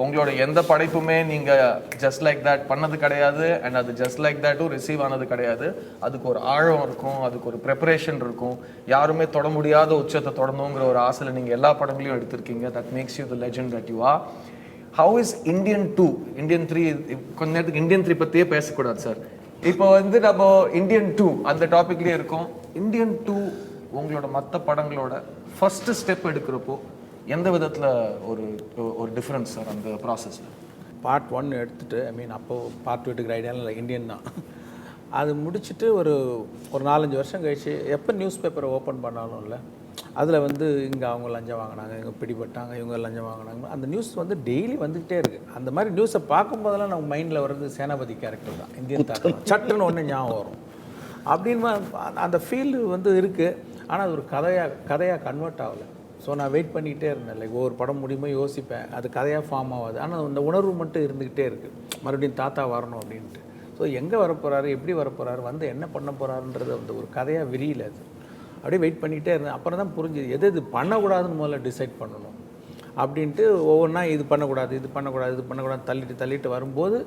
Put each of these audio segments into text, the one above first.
உங்களோட எந்த படைப்புமே நீங்கள் ஜஸ்ட் லைக் தட் பண்ணது கிடையாது. அண்ட் அது ஜஸ்ட் லைக் தட்டும் ரிசீவ் ஆனது கிடையாது. அதுக்கு ஒரு ஆழம் இருக்கும், அதுக்கு ஒரு ப்ரிப்பரேஷன் இருக்கும். யாருமே தொட முடியாத உச்சத்தை தொடணுங்கிற ஒரு ஆசையில் நீங்கள் எல்லா படங்களையும் எடுத்திருக்கீங்க. That makes you the legend that you are. How is Indian 2, Indian 3? கொஞ்ச நேரத்துக்கு இந்தியன் 3 பற்றியே பேசக்கூடாது சார். இப்போ நம்ம இந்தியன் 2 அந்த டாபிக்லேயே இருக்கோம். இந்தியன் 2 உங்களோட மற்ற படங்களோட ஃபர்ஸ்ட் ஸ்டெப் எடுக்கிறப்போ எந்த விதத்தில் ஒரு டிஃப்ரென்ஸ் சார் அந்த ப்ராசஸில்? பார்ட் 1 எடுத்துகிட்டு அப்போது பார்ட் 2 எடுக்கிற ஐடியாவில் இல்லை, இந்தியன் தான். அது முடிச்சுட்டு ஒரு 4-5 வருஷம் கழிச்சு எப்போ நியூஸ் பேப்பரை ஓப்பன் பண்ணாலும் இல்லை, அதில் இங்கே அவங்க லஞ்சம் வாங்கினாங்க, இங்கே பிடிபட்டாங்க, இவங்க லஞ்சம் வாங்கினாங்க, அந்த நியூஸ் டெய்லி வந்துக்கிட்டே இருக்குது. அந்த மாதிரி நியூஸை பார்க்கும்போதெல்லாம் நம்ம மைண்டில் வர்றது சேனாபதி கேரக்டர் தான், இந்தியன் தாக்கம் சட்டுன்னு ஒன்று ஞாபகம் வரும். அப்படின்னு அந்த ஃபீல் இருக்குது. ஆனால் அது ஒரு கதையாக கன்வெர்ட் ஆகலை. ஸோ நான் வெயிட் பண்ணிக்கிட்டே இருந்தேன். லைக் ஒவ்வொரு படம் முடியுமோ யோசிப்பேன், அது கதையாக ஃபார்ம் ஆகாது. ஆனால் அந்த உணர்வு மட்டும் இருந்துக்கிட்டே இருக்குது, மறுபடியும் தாத்தா வரணும் அப்படின்ட்டு. ஸோ எங்கே வரப்போகிறாரு, எப்படி வரப்போகிறாரு, என்ன பண்ண போகிறாருன்றது ஒரு கதையாக விரியல. அது அப்படியே வெயிட் பண்ணிக்கிட்டே இருந்தேன். அப்புறம் தான் புரிஞ்சுது எது பண்ணக்கூடாதுன்னு முதல்ல டிசைட் பண்ணணும் அப்படின்ட்டு. ஒவ்வொன்றா இது பண்ணக்கூடாது தள்ளிட்டு வரும்போது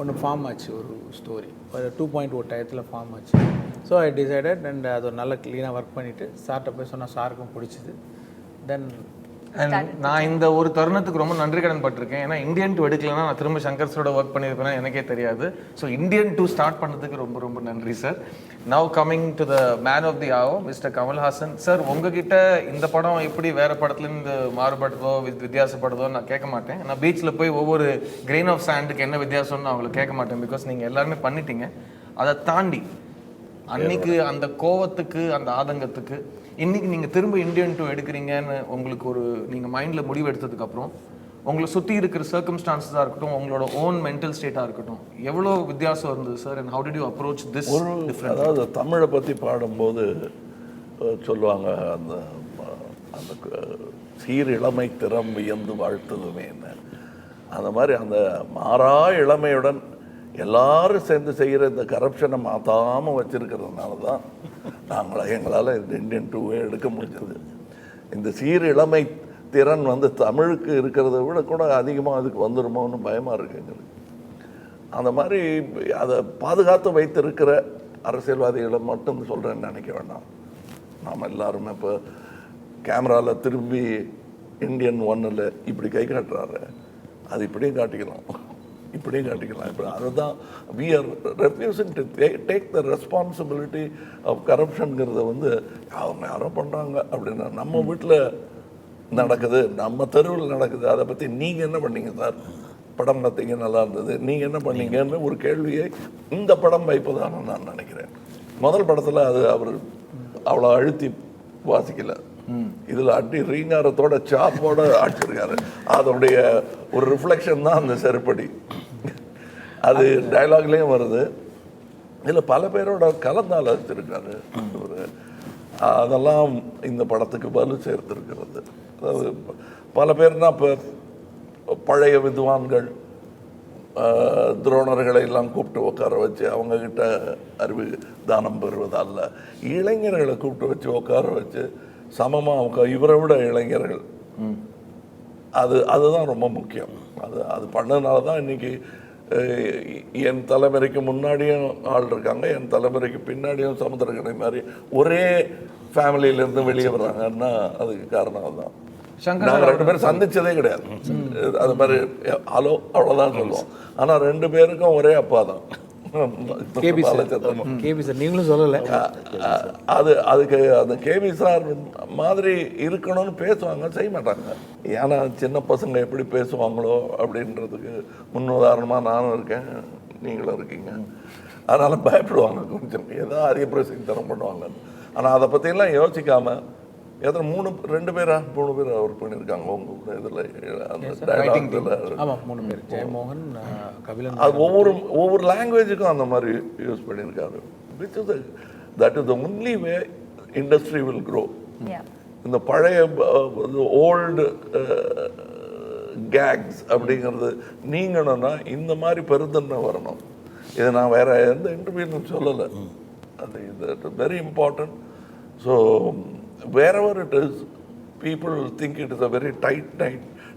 ஒன்று ஃபார்ம் ஆச்சு, ஒரு ஸ்டோரி. ஒரு 2.0 டயத்தில் ஃபார்ம் ஆச்சு. So I decided. அண்ட் அது ஒரு நல்ல க்ளீனாக ஒர்க் பண்ணிவிட்டு சார்கிட்ட போய் சொன்னால் சாருக்கும் பிடிச்சிது. தென் நான் இந்த ஒரு தருணத்துக்கு ரொம்ப நன்றி கடன் பட்டிருக்கேன். ஏன்னா இந்தியன் 2 எடுக்கலன்னா நான் திரும்ப சங்கர்ஸோட ஒர்க் பண்ணியிருப்பேன்னா எனக்கே தெரியாது. ஸோ இந்தியன் 2 ஸ்டார்ட் பண்ணதுக்கு ரொம்ப ரொம்ப நன்றி sir. Now coming to the man of the hour mister Kamal Haasan sir. உங்ககிட்ட இந்த படம் எப்படி வேறு படத்துலேருந்து மாறுபடுதோ வித்தியாசப்படுதோ நான் கேட்க மாட்டேன். நான் பீச்சில் போய் ஒவ்வொரு கிரெயின் ஆஃப் சாண்டுக்கு என்ன வித்தியாசம்னு நான் அவங்களுக்கு கேட்க மாட்டேன். பிகாஸ் நீங்கள் எல்லாருமே பண்ணிட்டீங்க. அதை தாண்டி அன்னைக்கு அந்த கோவத்துக்கு அந்த ஆதங்கத்துக்கு இன்னைக்கு நீங்கள் திரும்ப இந்தியன் 2 எடுக்கிறீங்கன்னு உங்களுக்கு நீங்கள் மைண்டில் முடிவு எடுத்ததுக்கப்புறம் உங்களை சுற்றி இருக்கிற சர்க்கம்ஸ்டான்ஸாக இருக்கட்டும், உங்களோட ஓன் மென்டல் ஸ்டேட்டாக இருக்கட்டும், எவ்வளோ வித்தியாசம் இருந்தது sir? And how did you approach this? அதாவது தமிழை பற்றி பாடும்போது சொல்லுவாங்க, அந்த அந்த சீர் இளமை திறம் வியந்து வாழ்த்துதுமே என்ன. அந்த மாதிரி அந்த மாறா இளமையுடன் எல்லாரும் சேர்ந்து செய்கிற இந்த கரப்ஷனை மாற்றாமல் வச்சுருக்கிறதுனால தான் எங்களால் இந்தியன் 2 எடுக்க முடிஞ்சது. இந்த சீர் இளமை திறன் தமிழுக்கு இருக்கிறத விட கூட அதிகமாக அதுக்கு வந்துடுமோன்னு பயமாக இருக்குது எங்களுக்கு. அந்த மாதிரி அதை பாதுகாத்து வைத்திருக்கிற அரசியல்வாதிகளை மட்டும் சொல்கிறேன்னு நினைக்க வேண்டாம். நாம் எல்லாருமே இப்போ கேமராவில் திரும்பி இந்தியன் 1 இப்படி கை காட்டுறாரு, அது இப்படியும் காட்டிக்கலாம். இப்போ அதுதான் we are refusing to take the responsibility of கரப்ஷனுங்கிறத அவங்க யாரோ பண்ணுறாங்க அப்படின்னா நம்ம வீட்டில் நடக்குது, நம்ம தெருவில் நடக்குது. அதை பற்றி நீங்கள் என்ன பண்ணீங்க சார்? படம் பார்த்தீங்க, நல்லா இருந்தது, நீங்கள் என்ன பண்ணீங்கன்னு ஒரு கேள்வியை இந்த படம் வைப்பதான்னு நான் நினைக்கிறேன். முதல் படத்தில் அது அவர் அவ்வளோ அழுத்தி வாசிக்கலை. இதில் அடி ரீங்காரத்தோட சாப்போட அடிச்சிருக்காரு. அதோடைய ஒரு ரிஃப்ளெக்ஷன் தான் அந்த செருப்படி. அது டைலாக்லேயும் வருது. இதில் பல பேரோட கலந்தால் அடிச்சிருக்காரு. அதெல்லாம் இந்த படத்துக்கு வலு சேர்த்துருக்கிறது. அதாவது பல பேர்னா இப்போ பழைய வித்வான்கள் துரோணர்களை எல்லாம் கூப்பிட்டு உட்கார வச்சு அவங்கக்கிட்ட அறிவு தானம் பெறுவதல்ல, இளைஞர்களை கூப்பிட்டு வச்சு உட்கார வச்சு சமமாக இவரை விட இளைஞர்கள், அதுதான் ரொம்ப முக்கியம். அது பண்ணதுனால தான் இன்றைக்கி என் தலைமுறைக்கு முன்னாடியும் ஆள் இருக்காங்க, என் தலைமுறைக்கு பின்னாடியும் சமுத்திரக்கணி மாதிரி ஒரே ஃபேமிலியிலேருந்து வெளியே வர்றாங்கன்னா அதுக்கு காரணம் அதுதான். நாங்கள் 2 பேரும் சந்தித்ததே கிடையாது. அது மாதிரி ஹலோ அவ்வளோதான் சொல்லுவோம். ஆனால் 2 பேருக்கும் ஒரே அப்பா தான். நீங்களும் சொல்லலை. அதுக்கு அந்த கேபி சார் மாதிரி இருக்கணும்னு பேசுவாங்க, செய்ய மாட்டாங்க. ஏன்னா சின்ன பசங்க எப்படி பேசுவாங்களோ அப்படின்றதுக்கு முன்னுதாரணமாக நானும் இருக்கேன், நீங்களும் இருக்கீங்க. அதனால் பயப்படுவாங்க கொஞ்சம், ஏதோ அதிக பிரசித்தரம் பண்ணுவாங்க. ஆனால் அதை பற்றியெல்லாம் யோசிக்காமல் எத்தனை 2 பேரா 3 பேர் ஒர்க் பண்ணியிருக்காங்க உங்க கூட. இதில் அந்த ஜெயமோகன், கபிலன், அது ஒவ்வொரு லாங்குவேஜுக்கும் அந்த மாதிரி யூஸ் பண்ணியிருக்காரு. Which is that is the only way industry will grow. இந்த பழைய ஓல்டு கேக்ஸ் அப்படிங்கிறது நீங்கணும்னா இந்த மாதிரி பெருந்தன்மை வரணும். இதை நான் வேற எந்த இன்டர்வியூன்னு சொல்லலை. அது இது very important. So wherever it is, people think it is a very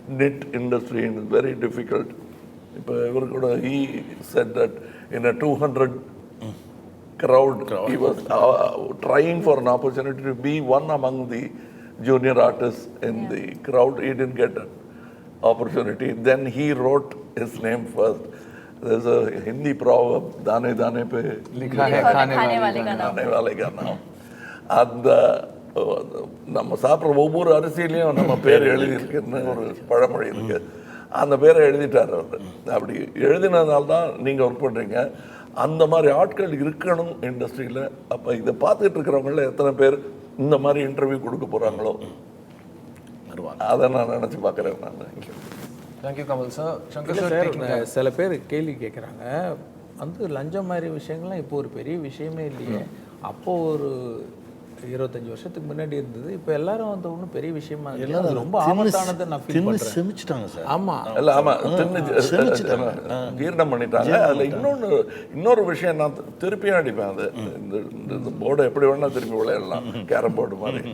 knit industry and it's very difficult. He said that in a 200 crowd, he was trying for an opportunity to be one among the junior artists in the crowd. He didn't get an opportunity. Then he wrote his name first. There's a Hindi proverb, "Dane dane pe लिखा है खाने वाले का नाम." खाने वाले का नाम. அந்த நம்ம சாப்பிட்ற ஒவ்வொரு அரிசியிலையும் நம்ம பேர் எழுதியிருக்குன்னு ஒரு பழமொழி இருக்கு. அந்த பேரை எழுதிட்டார் அவர். அப்படி எழுதினதுனால தான் நீங்கள் ஒர்க் பண்ணுறீங்க. அந்த மாதிரி ஆட்கள் இருக்கணும் இண்டஸ்ட்ரியில். அப்போ இதை பார்த்துட்டு இருக்கிறவங்கள எத்தனை பேர் இந்த மாதிரி இன்டர்வியூ கொடுக்க போகிறாங்களோ அதை நான் நினச்சி பார்க்குறேன். நான் thank you Kamal sir. Shankar sir sir, சில பேர் கேள்வி கேட்குறாங்க, வந்து லஞ்சம் மாதிரி விஷயங்கள்லாம் இப்போ ஒரு பெரிய விஷயமே இல்லையே, அப்போது ஒரு 25 வருஷத்துக்கு முன்னாடி இருந்தது, இப்போ எல்லாரும் வந்து ஒன்றும் பெரிய விஷயமா இல்லை, ரொம்ப ஆபத்தானது நான் ஃபீல் பண்ணுறேன். செமிச்சிட்டாங்க சார். ஆமாம் இல்லை, ஜீரணம் பண்ணிட்டாங்க. அதில் இன்னொரு விஷயம் நான் திருப்பியும் அடிப்பேன். அது இந்த போர்டை எப்படி வேணால் திருப்பி விளையாடலாம், கேரம் போர்டு மாதிரி.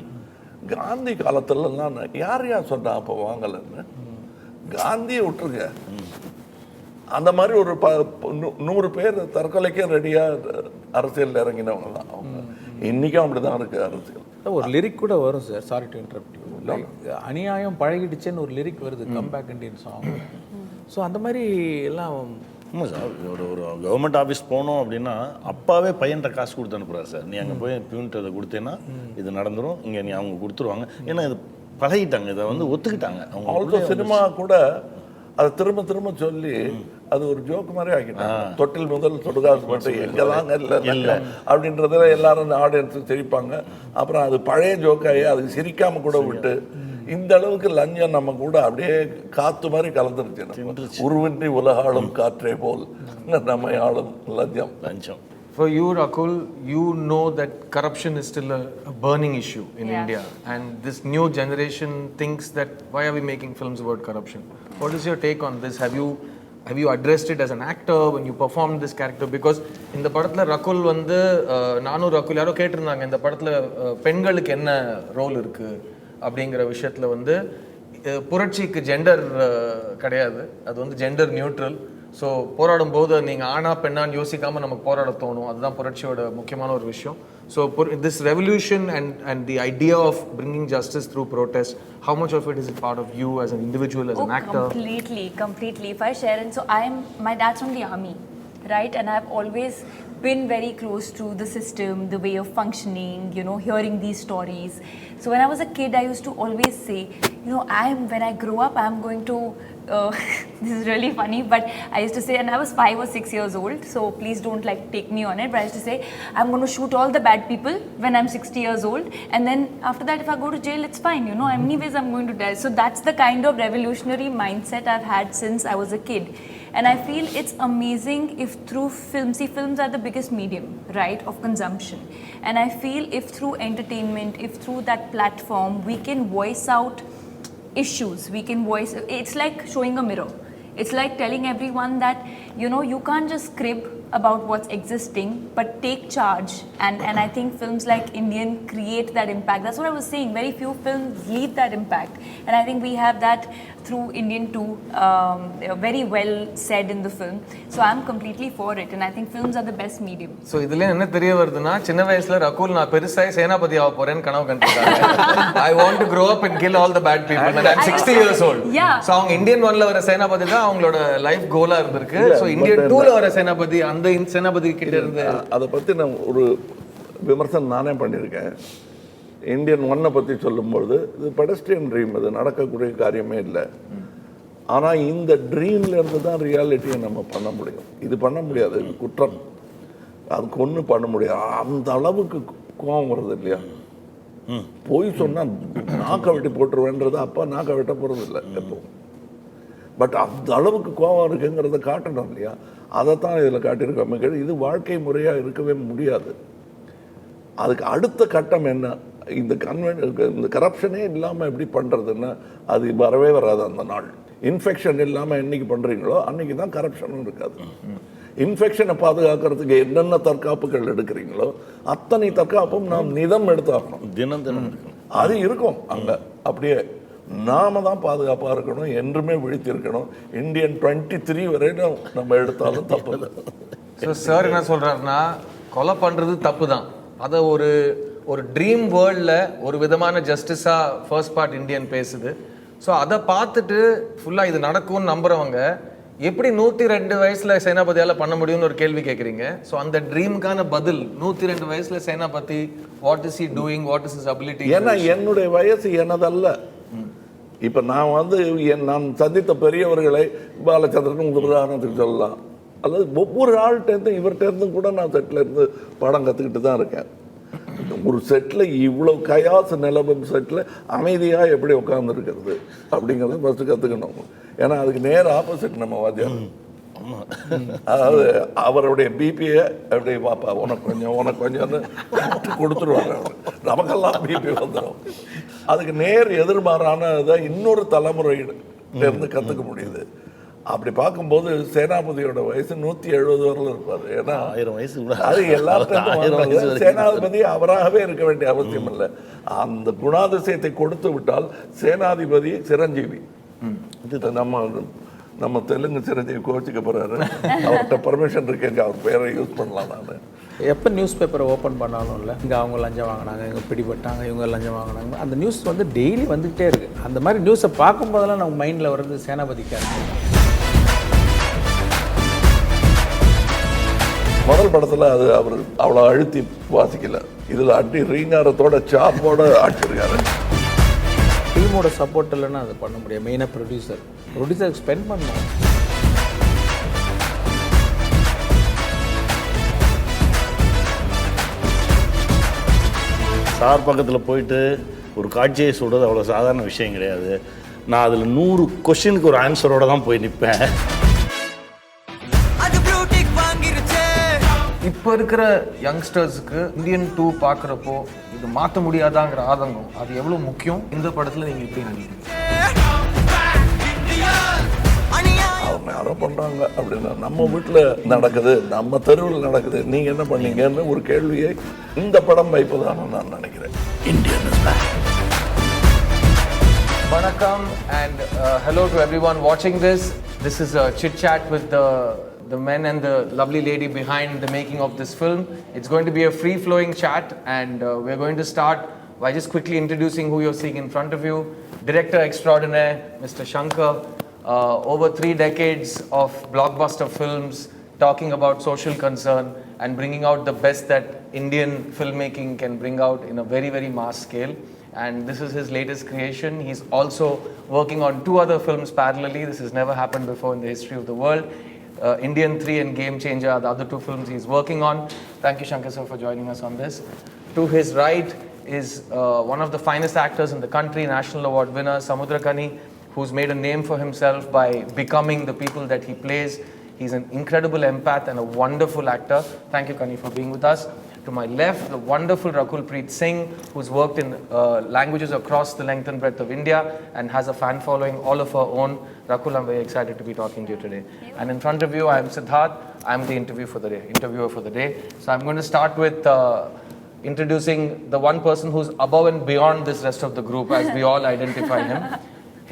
காந்தி காலத்துலலாம் யார் சொன்னா அப்போ வாங்கலைன்னு? காந்தியை விட்டுருங்க, அந்த மாதிரி ஒரு 100 பேர் தற்கொலைக்கே ரெடியாக அரசியல் இறங்கினவங்க தான் அவங்க. இன்றைக்கும் அப்படி தான் இருக்குது அரசியல். ஒரு லிரிக் கூட வரும் sir, sorry to interrupt you, அநியாயம் பழகிடுச்சேன்னு ஒரு லிரிக் வருது, come back Indian song. So அந்த மாதிரி எல்லாம். ஆமாம் சார், ஒரு கவர்மெண்ட் ஆஃபீஸ் போனோம் அப்படின்னா அப்பாவே பையன்கிட்ட காசு கொடுத்து அனுப்புகிறாரு சார். நீ அங்கே போய் பியூன்ட்டு அதை கொடுத்தேன்னா இது நடந்துடும், இங்கே நீ அவங்க கொடுத்துருவாங்க. ஏன்னா இது பழகிட்டாங்க, இதை வந்து ஒத்துக்கிட்டாங்க அவங்க. சினிமா கூட அதை திரும்ப திரும்ப சொல்லி அது ஒரு ஜோக் மாதிரி ஆக்கிட்டாங்க. தொட்டில் முதல் தொடுகாசு மட்டும் எங்கெல்லாம் இல்லை அப்படின்றதுல எல்லாரும் ஆடியன்ஸு சிரிப்பாங்க. அப்புறம் அது பழைய ஜோக்காகி அதுக்கு சிரிக்காம கூட விட்டு இந்த அளவுக்கு லஞ்சம் நம்ம கூட அப்படியே காத்து மாதிரி கலந்துருச்சு. உருவின்றி உலகாளும் காற்றே போல் நம்ம ஆளும் லஞ்சம். For you, Rakul, you know that corruption is still a burning issue in India, and this new generation thinks that why are we making films about corruption? What is your take on this? Have you addressed it as an actor when you performed this character? Because in the படத்துல ரகுல் வந்து நானும் ரகுல் யாரோ கேட்டிருந்தாங்க, இந்த படத்துல பெண்களுக்கு என்ன role இருக்கு அப்படிங்கிற விஷயத்துல வந்து புரட்சிக்கு ஜெண்டர் கிடையாது, அது வந்து ஜெண்டர் நியூட்ரல். ஸோ போராடும் போது நீங்கள் ஆனா பெண்ணான்னு யோசிக்காமல் நமக்கு போராட தோணும், அதுதான் புரட்சியோட முக்கியமான ஒரு விஷயம். So this revolution and the idea of bringing justice through protest, how much of it is it part of you as an individual, as an actor? Completely. If I share, and so my dad's from the army, right? And I've always been very close to the system, the way of functioning, hearing these stories. So when I was a kid, I used to always say, when I grow up, I'm going to, this is really funny, but I used to say, and I was 5 or 6 years old, so please don't take me on it, but I used to say, I'm going to shoot all the bad people when I'm 60 years old, and then after that, if I go to jail, it's fine, anyways, I'm going to die. So that's the kind of revolutionary mindset I've had since I was a kid. And I feel it's amazing if through films are the biggest medium, right, of consumption. And I feel if through entertainment, if through that platform, we can voice out issues, it's like showing a mirror. It's like telling everyone that, you can't just crib about what's existing, but take charge. And I think films like Indian create that impact. That's what I was saying. Very few films leave that impact. And I think we have that through Indian too, very well said in the film. So I'm completely for it. And I think films are the best medium. So இதுல என்ன தெரிய வருதுன்னா, சின்ன வயசுல ரகுல் நான் பெருசாய் சேனாபதி ஆக போறேன்னு கனவு கண்டிருக்காங்க. I want to grow up and kill all the bad people. And I'm 60 years old. Yeah. So அவங்க இந்தியன் 1ல வர சேனாபதி தான் அவங்களோட லைஃப் கோலா இருந்திருக்கு. So இந்தியன் 2ல வர சேனாபதி அந்த சேனாபதி கிட்ட இருந்து அதை பத்தி நான் ஒரு விமர்சனம் நானே பண்ணியிருக்கேன். இந்தியன் 1 பற்றி சொல்லும்பொழுது இது பெடஸ்ட்ரியன் ட்ரீம், இது நடக்கக்கூடிய காரியமே இல்லை. ஆனால் இந்த ட்ரீம்லேருந்து தான் ரியாலிட்டியை நம்ம பண்ண முடியும். இது பண்ண முடியாது, இது குற்றம், அதுக்கு ஒன்றும் பண்ண முடியாது. அந்த அளவுக்கு கோபம் வருது இல்லையா? போய் சொன்னால் நாக்க வெட்டி போட்டுருவேன்றது அப்பா நாக்க வெட்ட போகிறது இல்லை எப்பவும். பட் அந்த அளவுக்கு கோபம் இருக்குங்கிறத காட்டணும் இல்லையா? அதைத்தான் இதில் காட்டியிருக்கோம். இது வாழ்க்கை முறையாக இருக்கவே முடியாது. அதுக்கு அடுத்த கட்டம் என்ன? இந்த கரப்ஷனே இல்லாமல் எப்படி பண்ணுறதுன்னா அது வரவே வராது. அந்த நாள் இன்ஃபெக்ஷன் இல்லாமல் என்னைக்கு பண்ணுறீங்களோ அன்றைக்கி தான் கரப்ஷனும் இருக்காது. இன்ஃபெக்ஷனை பாதுகாக்கிறதுக்கு என்னென்ன தற்காப்புகள் எடுக்கிறீங்களோ அத்தனை தற்காப்பும் நாம் நிதம் எடுத்தாகணும். தினம் அது இருக்கும் அங்கே. அப்படியே நாம தான் பாதுகாப்பாக இருக்கணும், என்றுமே விழித்திருக்கணும். இந்தியன் 23 வரைக்கும் நம்ம எடுத்தாலும் தப்பு இல்லை. ஸோ சார் என்ன சொல்கிறாருன்னா, கொலை பண்ணுறது தப்பு தான், அதை ஒரு ட்ரீம் வேர்ல்டில் ஒரு விதமான ஜஸ்டிஸாக ஃபர்ஸ்ட் பார்ட் இந்தியன் பேசுது. ஸோ அதை பார்த்துட்டு ஃபுல்லாக இது நடக்கும்னு நம்புகிறவங்க எப்படி 102 வயசில் சேனாபதியால் பண்ண முடியும்னு ஒரு கேள்வி கேட்குறீங்க. ஸோ அந்த ட்ரீமுக்கான பதில் 102 வயசில் Senapathi what is he doing, what is his ability? ஏன்னா என்னுடைய வயசு எனதல்ல. இப்போ நான் நான் சந்தித்த பெரியவர்களை பாலச்சந்திரன் உதாரணத்துக்கு சொல்லலாம், அல்லது ஒவ்வொரு ஆள்கிட்டேருந்தும் இவர்கிட்டேருந்தும் கூட நான் செட்டில் இருந்து பாடம் கற்றுக்கிட்டு தான் இருக்கேன். ஒரு செட்டில் இவ்வளோ கயாசு நிலவும் செட்டில் அமைதியாக எப்படி உட்காந்துருக்கிறது அப்படிங்கிறத ஃபஸ்ட்டு கற்றுக்கணும். ஏன்னா அதுக்கு நேர் ஆப்போசிட் நம்ம வாத்தியார். அதாவது அவருடைய பிபியை எப்படி பாப்பா உனக்கு கொஞ்சம்னு கொடுத்துருவாங்க. நமக்கெல்லாம் பிபி வந்துடும். அதுக்கு நேர் எதிர்மாறானதை இன்னொரு தலைமுறையிலிருந்து கற்றுக்க முடியுது. அப்படி பார்க்கும்போது சேனாபதியோட வயசு 170 வரல இருப்பார். ஏன்னா 1000 வயசு அது எல்லாத்தையும் சேனாதிபதி அவராகவே இருக்க வேண்டிய அவசியம் இல்லை. அந்த குணாதிசயத்தை கொடுத்து விட்டால் சேனாதிபதி சிரஞ்சீவி. நம்ம தெலுங்கு சிரஞ்சீவி கோச்சிக்க போறாரு, அவர்கிட்ட பர்மிஷன் இருக்கேங்க, அவர் பேரை யூஸ் பண்ணலாம். நான் எப்போ நியூஸ் பேப்பரை ஓப்பன் பண்ணாலும் இல்லை, இங்கே அவங்க லஞ்சம் வாங்கினாங்க, இங்கே பிடிபட்டாங்க, இவங்க லஞ்சம் வாங்கினாங்க, அந்த நியூஸ் வந்து டெய்லி வந்துகிட்டே இருக்குது. அந்த மாதிரி நியூஸை பார்க்கும்போதெல்லாம் நம்ம மைண்டில் வர்றது சேனாபதி கேரக்டர். முதல் படத்தில் அது அவர் அவ்வளோ அழுத்தி வாசிக்கல, இதில் அடி ரீங்காரத்தோட சாப்போட ஆட்டிருக்காரு. டீமோட சப்போர்ட் இல்லைன்னா அதை பண்ண முடியாது. மெயினாக ப்ரொடியூசருக்கு ஸ்பெண்ட் பண்ணணும். சார் பக்கத்தில் போயிட்டு ஒரு காட்சியை சொல்கிறது அவ்வளோ சாதாரண விஷயம் கிடையாது. நான் அதில் 100 கொஸ்டினுக்கு ஒரு ஆன்சரோட தான் போய் நிற்பேன். இப்போ இருக்கிற யங்ஸ்டர்ஸுக்கு இந்தியன் 2 பார்க்குறப்போ இது மாற்ற முடியாதாங்கிற ஆதங்கம் அது எவ்வளோ முக்கியம், இந்த படத்தில் நீங்கள் எப்படி நினைக்கிறீங்க? அவங்க யாரோ பண்ணுறாங்க அப்படின்னா நம்ம வீட்டில் நடக்குது, நம்ம தெருவில் நடக்குது, நீங்கள் என்ன பண்ணீங்கன்னு ஒரு கேள்வியை இந்த படம் வைப்பதான்னு நான் நினைக்கிறேன். Indian is back. Vanakkam and hello to everyone watching this. This is a chit chat with the men and the lovely lady behind the making of this film. It's going to be a free flowing chat, and we're going to start by just quickly introducing who you're seeing in front of you. Director extraordinaire Mr. Shankar, over 3 decades of blockbuster films talking about social concern and bringing out the best that Indian filmmaking can bring out in a very, very mass scale. And this is his latest creation. He's also working on 2 other films parallelly. This has never happened before in the history of the world. Indian 3 and Game Changer are the other 2 films he's working on. Thank you, Shankar sir, for joining us on this. To his right is one of the finest actors in the country, National Award winner, Samuthirakani, who's made a name for himself by becoming the people that he plays. He's an incredible empath and a wonderful actor. Thank you, Kani, for being with us. To my left, the wonderful Ragul Preeth Singh, who's worked in languages across the length and breadth of India and has a fan following all of her own. Ragul, I'm very excited to be talking to you today. And in front of you, I'm Sitharth. I'm the interviewer for the day. So I'm going to start with introducing the one person who's above and beyond this rest of the group, as we all identify him.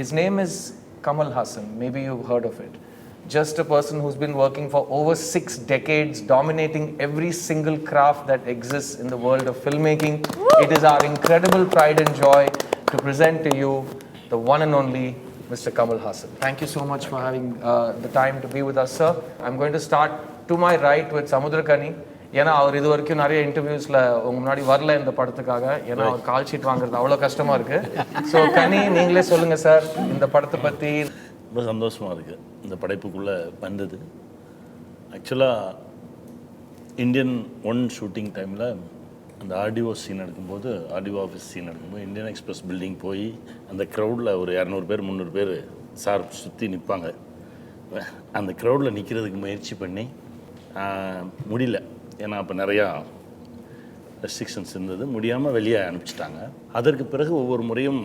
His name is Kamalhasan. Maybe you've heard of it. Just a person who's been working for over 6 decades, dominating every single craft that exists in the world of filmmaking. It is our incredible pride and joy to present to you the one and only Mr. Kamalhasan. Thank you so much for having the time to be with us, sir. I'm going to start to my right with Samuthirakani. ஏன்னா அவர் இது வரைக்கும் நிறைய இன்டர்வியூஸில் உங்கள் முன்னாடி வரல இந்த படத்துக்காக, ஏன்னா அவர் கால் ஷீட் வாங்குறது அவ்வளோ கஷ்டமாக இருக்குது. ஸோ கனி, நீங்களே சொல்லுங்கள் சார் இந்த படத்தை பற்றி. ரொம்ப சந்தோஷமாக இருக்குது இந்த படைப்புக்குள்ளே வந்தது. ஆக்சுவலாக இந்தியன் 1 ஷூட்டிங் டைமில் அந்த ஆர்டிஓ சீன் எடுக்கும்போது, ஆர்டிஓ ஆஃபீஸ் சீன் எடுக்கும்போது இந்தியன் எக்ஸ்பிரஸ் பில்டிங் போய் அந்த க்ரௌடில் ஒரு 200 பேர் 300 பேர் சார் சுற்றி நிற்பாங்க. அந்த க்ரௌடில் நிற்கிறதுக்கு முயற்சி பண்ணி முடியல. ஏன்னா அப்போ நிறையா ரெஸ்ட்ரிக்ஷன்ஸ் இருந்தது, முடியாமல் வெளியே அனுப்பிச்சிட்டாங்க. அதற்கு பிறகு ஒவ்வொரு முறையும்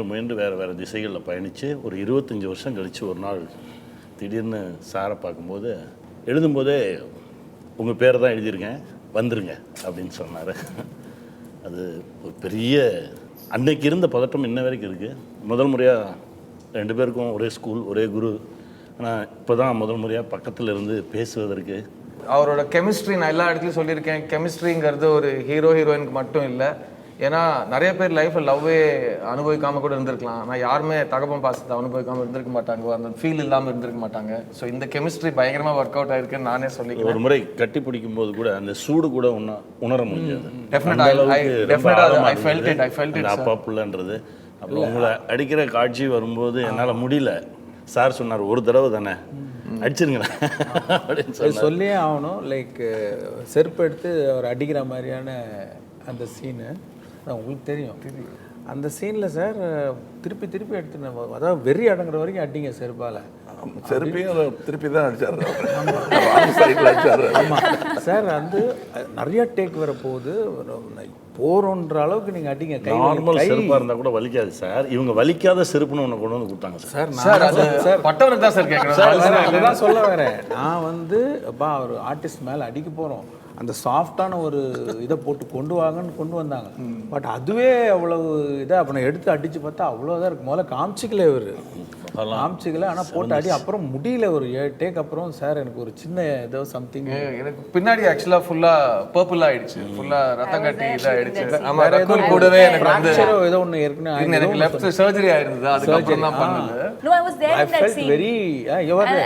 முயன்று வேறு திசைகளில் பயணித்து ஒரு 25 வருஷம் கழித்து ஒரு நாள் திடீர்னு சாரை பார்க்கும்போது, எழுதும்போதே உங்கள் பேரை தான் எழுதியிருக்கேன் வந்துருங்க அப்படின்னு சொன்னார். அது ஒரு பெரிய அன்னைக்கு இருந்த பதட்டம் இன்ன வரைக்கும் இருக்குது. முதல் முறையாக 2 பேருக்கும் ஒரே ஸ்கூல், ஒரே குரு. ஆனால் இப்போ தான் முதல் முறையாக பக்கத்தில் இருந்து பேசுவதற்கு அவரோட கெமிஸ்ட்ரி நான் எல்லா இடத்துலையும் சொல்லியிருக்கேன். கெமிஸ்ட்ரிங்கிறது ஒரு ஹீரோயினுக்கு மட்டும் இல்லை. ஏன்னா நிறைய பேர் லைஃப்பில் லவ்வே அனுபவிக்காமல் கூட இருந்திருக்கலாம். ஆனால் யாருமே தகப்பன் பாசத்தை அனுபவிக்காமல் இருந்திருக்க மாட்டாங்க, அந்த ஃபீல் இல்லாமல் இருந்திருக்க மாட்டாங்க. ஸோ இந்த கெமிஸ்ட்ரி பயங்கரமாக ஒர்க் அவுட் ஆயிருக்குன்னு நானே சொல்லிக்கிறேன். ஒரு முறை கட்டி பிடிக்கும் போது கூட அந்த சூடு கூட உணர முடியாது. அப்பா புள்ளன்றது. அப்புறம் உங்களை அடிக்கிற காட்சி வரும்போது என்னால் முடியல. சார் சொன்னார், ஒரு தடவை தானே அடிச்சிருங்களேன் அப்படின்னு சொல்லியே ஆகணும். லைக் செருப்பு எடுத்து அவர் அடிக்கிற மாதிரியான அந்த சீனு உங்களுக்கு தெரியும். அந்த சீனில் சார் திருப்பி எடுத்து அதாவது வெறி அடங்குற வரைக்கும் அடிங்க செருப்பால். செருப்பையும் திருப்பி தான் அடிச்சார். ஆமாம் சார், வந்து நிறைய டேக் வர போகுது, போறோன்ற அளவுக்கு நீங்கள் அடிங்க. நார்மல் செருப்பாக இருந்தால் கூட வலிக்காது சார். இவங்க வலிக்காத செருப்புன்னு ஒன்று கொண்டு வந்து கொடுத்தாங்க சார். சார் பட்டவனுக்கு தான் சார் கேட்குறேன். அதுதான் சொல்ல வரேன். நான் வந்து அப்பா ஒரு ஆர்டிஸ்ட் மேலே அடிக்க போகிறோம், அந்த சாஃப்டான ஒரு இதை போட்டு கொண்டு வாங்கன்னு கொண்டு வந்தாங்க. பட் அதுவே அவ்வளவு இதாக அப்போ நான் எடுத்து அடித்து பார்த்தா அவ்வளோதான் இருக்குது. முதல்ல காமிச்சிக்கல இவர், காமிச்சிக்கல. ஆனால் போட்டு அடி அப்புறம் முடியல. ஒரு 7 டேக் அப்புறம் சார் எனக்கு ஒரு சின்ன ஏதோ சம்திங் எனக்கு பின்னாடி ஆக்சுவலாக ஃபுல்லாக பர்பிள் ஆயிடுச்சு, ஃபுல்லாக ரத்தம் கட்டி இதாகிடுச்சு. ஆமாம், ரகுல் கூடவே எனக்கு வந்து ஏதோ ஒன்று ஏற்கனவே எனக்கு லெஃப்ட் சர்ஜரி ஆயிருந்தது. அதுக்கப்புறம் தான் பண்ணது. No, I was there in that scene.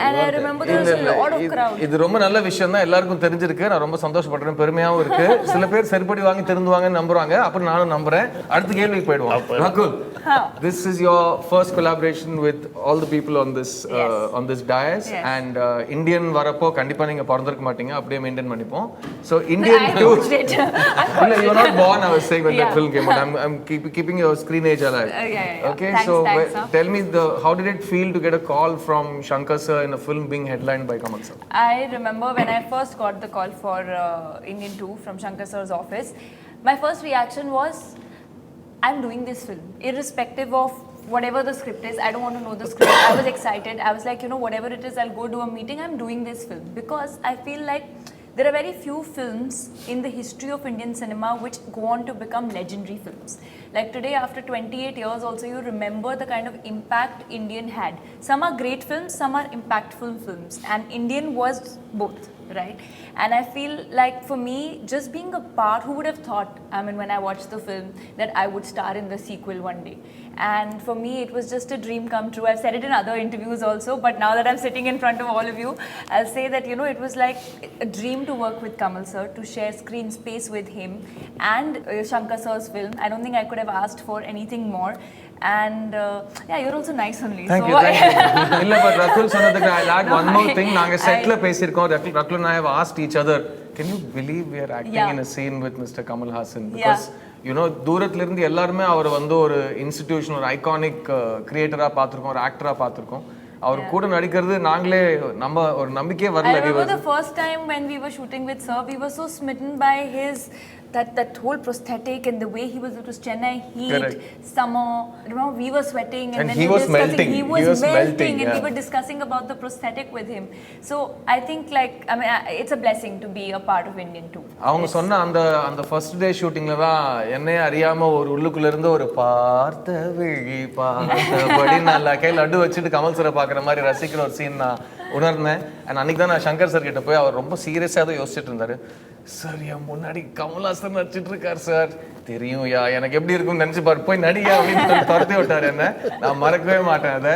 And I remember there was a lot of crowd. இது ரொம்ப நல்ல விஷயம் தான், எல்லாருக்கும் தெரிஞ்சிருக்கு. நான் ரொம்ப சந்தோஷப்படுறேன், பெருமையாகவும் இருக்கு. சில பேர் செருப்படி வாங்கி திருந்துவாங்கன்னு நம்புறாங்க, அப்புறம் நானும் நம்புறேன். அடுத்த கேள்விக்கு போயிடுவோம். Rakul, this is your first collaboration with all the people on this dais, and Indian வரப்போ கண்டிப்பா நீங்க பிறந்திருக்க மாட்டீங்க, அப்படியே மெயின்டைன் பண்ணிப்போம். So Indian too. No, you were not born, I was saying, when that film came out. I'm keeping your screen age alive. Okay, so tell me, how did it feel to get a call from Shankar sir in a film being headlined by Kamal sir? I remember when I first got the call for Indian 2 from Shankar sir's office, my first reaction was, I'm doing this film irrespective of whatever the script is. I don't want to know the script. I was excited. I was like, whatever it is, I'll go do a meeting. I'm doing this film because I feel like there are very few films in the history of Indian cinema which go on to become legendary films. Like today, after 28 years also, you remember the kind of impact Indian had. Some are great films, some are impactful films, and Indian was both, right? And I feel like for me, just being a part, who would have thought, when I watched the film, that I would star in the sequel one day. And for me, it was just a dream come true. I've said it in other interviews also, but now that I'm sitting in front of all of you, I'll say that, it was like a dream to work with Kamal sir, to share screen space with him and Shankar sir's film. I don't think I could have asked for anything more. And you're also nice only. Thank you. இல்ல, but Rakul சொன்னதுக்கு I'll add one more thing. நாங்க செட்ல பேசியிருக்கோம். Rakul and I have asked each other, can you believe we are acting in a scene with Mr. Kamalhasan? Because தூரத்துல இருந்து எல்லாருமே அவர் வந்து ஒரு இன்ஸ்டிடியூஷன், ஒரு ஐகானிக் கிரியேட்டரா பார்த்திருக்கோம், ஒரு ஆக்டரா பார்த்திருக்கோம். அவர் கூட நடிக்கிறது நாங்களே ஒரு நம்பிக்கையே வரல. I remember the first time when we were shooting with sir, we were so smitten by his that whole prosthetic and the way he was. It was Chennai heat, summer. Remember, we were sweating and then he was melting. He was melting, and we were discussing about the prosthetic with him. So I think it's a blessing to be a part of Indian too. அவங்க சொன்ன அந்த first day ஷூட்டிங்ல தான் என்னையே அறியாம ஒரு உள்ளுக்குள்ள இருந்து ஒரு பார்த்தபடி நான் கையில் லட்டு வச்சுட்டு கமல் சரை பார்க்குற மாதிரி ரசிக்கிற ஒரு சீன் நான் உணர்ந்தேன். அண்ட் அன்னைக்கு தான் நான் சங்கர் சார் கிட்ட போய் அவர் ரொம்ப சீரியஸாக தான் யோசிச்சுட்டு இருந்தாரு. சார், என் முன்னாடி கமல்ஹாசன் நடிச்சிட்டு இருக்கார் சார், தெரியும் யா, எனக்கு எப்படி இருக்கும்னு நினைச்சு பாரு, போய் நடிகா அப்படின்னு துரத்தி விட்டாரு என்ன. நான் மறக்கவே மாட்டேன் அதை.